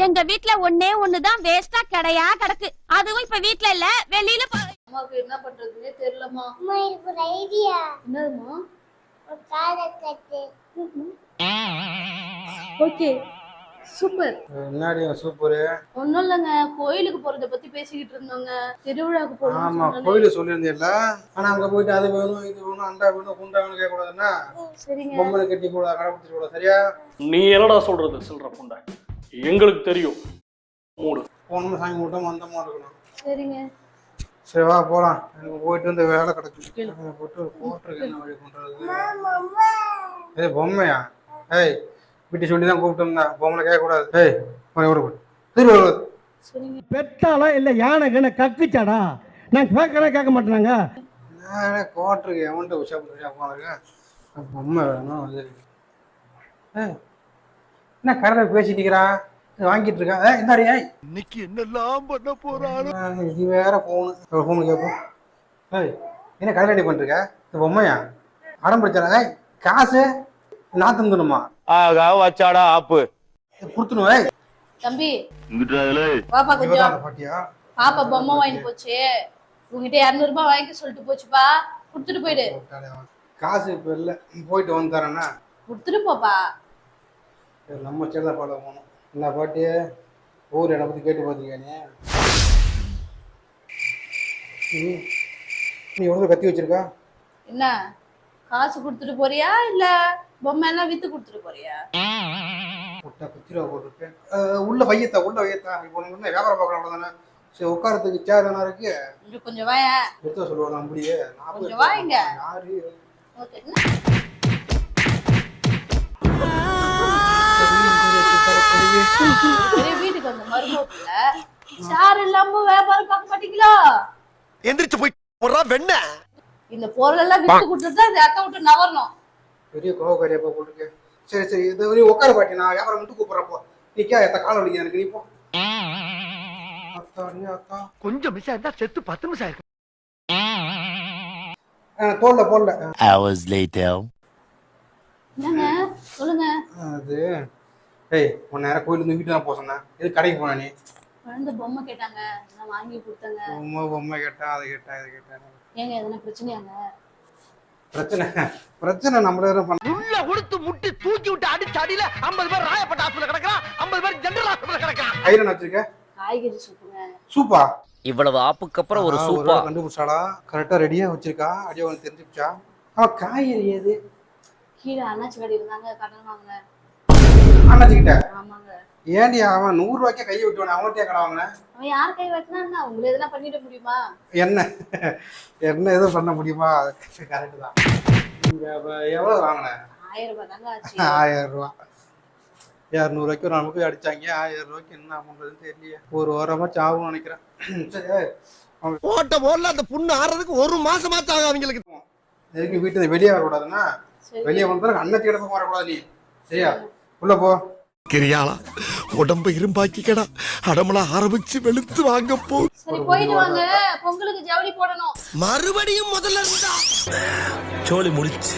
எங்க வீட்ல ஒண்ணே ஒண்ணுதான் வேஸ்டா கிடையா கிடக்கு. அதுவும் இப்ப வீட்ல இல்ல, வெளியில. அம்மாக்கு என்ன பண்றதுன்னே தெரியலமா. அம்மா எனக்கு ஒரு ஐடியா. என்னதுமா? ஒரு காரை கட்டு. Okay super. என்னடி சூப்பர். ஒண்ணும் இல்லங்க, கோயிலுக்கு போறத பத்தி பேசிக்கிட்டு இருந்தோங்க. திருவிழாக்கு போறோம். ஆமா கோயில சொல்லியிருந்தீல்ல. ஆனா அங்க போயிட்டு அது வேணும் இது வேணும் அண்டா வேணும் குண்டா வேணும் கேட்க கூடாதுன்னா சரிங்க. பொம்மனை கட்டி கூட கடைபிடிச்சு கூட சரியா? நீ என்னடா சொல்றது சில்ற புண்டை? எங்களுக்கு தெரியும். மூடு. போனோம் சாமி மூட்டம் மந்தமா இருக்கணும். சரிங்க. சரி வா போலாம். எனக்கு போயிட்டு வந்து வேலை கிடக்கு. போட்டு போட்டுருக்கு என்ன வழி பண்றது? ஏய் பொம்மையா? ஏய் வீட்டு சொல்லி தான் கூப்பிட்டோம்னா பொம்மனை கேட்கக்கூடாது. ஏய் திரும்ப சரிங்க. பெட்டாலா இல்ல யானை கண்ண கக்குச்சாடா? நான் கேட்க மாட்டேனாங்க. நானே கோட்டுருக்கு எவன்ட்டு உஷா உட்காந்துருக்கேன். பொம்மை வேணும் அது. ஏய் என்ன கரெக்டாக பேசிட்டுக்கிறா வாங்கிட்டு இருக்கா? இந்தாடி இன்னைக்கு என்னெல்லாம் பண்ண போறாரு. இது வேற ஃபோனு கேட்போம். ஏய் என்ன கரெக்டாக பண்ணிருக்க? இது பொம்மையா அடம் பிடிச்சாரா? காசு நான் தந்துணுமா? வச்சாடா ஆப்பு கொடுத்துருவேன். தம்பி பாப்பா கொஞ்சம் பாட்டியா பாப்பா பொம்மை வாங்கி போச்சு. உங்ககிட்ட 200 ரூபாய் வாங்கி சொல்லிட்டு போச்சுப்பா. கொடுத்துட்டு போயிடு. காசு இப்போ இல்லை போயிட்டு வந்து தரேன்னா கொடுத்துட்டு போப்பா. நம்ம செல்ல பாட போகணும். என்ன பாட்டி ஊர் என்னை பற்றி கேட்டு பார்த்துருக்கியா நீ எவ்வளோ கத்தி வச்சிருக்கா? என்ன காசு கொடுத்துட்டு போறியா இல்ல பொம்மை எல்லாம் வித்து கொடுத்துட்டு போறியா? முட்டை குச்சிரா போட்டுருக்கேன். உள்ள வையத்தா இப்போ உனக்கு என்ன வியாபாரம் பார்க்கலாம் அவ்வளோதானே. சரி உட்காரத்துக்கு சேர் என்ன இருக்கு? கொஞ்சம் வாய. எடுத்து சொல்லுவாங்க அப்படியே கொஞ்சம் வாங்க. யாரு வீட்டுக்கு வந்த மருமகத்துல சேர் இல்லாம வியாபாரம் பார்க்க மாட்டீங்களா? எந்திரிச்சு போய் போறா வெண்ண. இந்த பொருள் எல்லாம் வித்து கொடுத்துட்டு தான் இந்த அக்கௌண்ட் நவரணும். பெரிய கோவக்காரியப்பா போட்டுருக்கேன். சரி இது நீ உட்கார பாட்டி நான் வியாபாரம் மட்டும் கூப்பிட்றப்போ நீக்கா எத்த காலம் வலிக்குது எனக்கு. நீ போ. அக்கா கொஞ்சம் மிஸ் ஆயிருந்தா செத்து 10 நிமிஷம் ஆயிருக்கு. போடல hours later. என்னங்க சொல்லுங்க. அது ஏய் உன் நேரம் கோயிலுக்கு வீட்டு தான் போக சொன்னேன். இது கடைக்கு போனா நீ குழந்தை பொம்மை கேட்டாங்க, நான் வாங்கி கொடுத்தேங்க. பொம்மை கேட்டா அதை கேட்டா இது கேட்டா. ஏங்க எதனா பிரச்சனையாங்க? பிரச்சனை நம்மள உள்ள உடுத்து முட்டி தூக்கி விட்டு அடிச்சு அடியில 50 பேர் ராயப்பட்ட ஹாஸ்பிடல் கிடக்குறான், 50 பேர் ஜெனரல் ஹாஸ்பிடல் கிடக்குறான். கையில வச்சிருக்க காய்கறி சூப்புங்க. சூப்பா? இவ்வளவு ஆப்புக்கு அப்புறம் ஒரு சூப்பா கண்டுபிடிச்சாடா. கரெக்டா ரெடியா வச்சிருக்கா. அடியா உனக்கு தெரிஞ்சுச்சா? அவன் காய்கறி ஏது? கீழே அண்ணாச்சி கடை இருந்தாங்க, கடன் வாங்கினேன். அண்ணாச்சிக்கிட்ட? ஆமாங்க. ஏன்டி அவன் 100 ரூபாய்க்கே கையை விட்டுவானே அவன்கிட்டே கடை வாங்கினேன்? அவன் யார் கை வெட்டினா உங்களை எதனா பண்ணிட முடியுமா? என்ன எதுவும் பண்ண முடியுமா? கரெக்ட் தான். எவ்வளவு வாங்கினேன்? 1000 ரூபாய் தாங்க ஆச்சு. 1000 ரூபா. 200 ரூபாய்க்கு நமக்கு அடிச்சாங்க. 1000 ரூபாய்க்கு என்ன பண்றதுன்னு தெரியல. ஒரு வாரமா சாவுன்னு நினைக்கிறேன். சரி ஓட்ட போடல அந்த புண்ணு ஆறதுக்கு 1 மாசமாச்சு ஆகும் அவங்களுக்கு. எதுக்கு வீட்டுல வெளியே வரக்கூடாதுன்னா வெளியே வந்தா அண்ணத்தி இடத்துக்கு வரக்கூடாது நீ. சரியா? உள்ள போ. கிரியாளா உடம்ப இரும்பாக்கிக்கடா. அடமலா ஆரம்பிச்சு வெளுத்து வாங்க போ. சரி போயிட்டு வாங்க. பொங்கலுக்கு ஜவுளி போடணும். மறுபடியும் முதல்ல இருந்தா சோலி முடிச்சு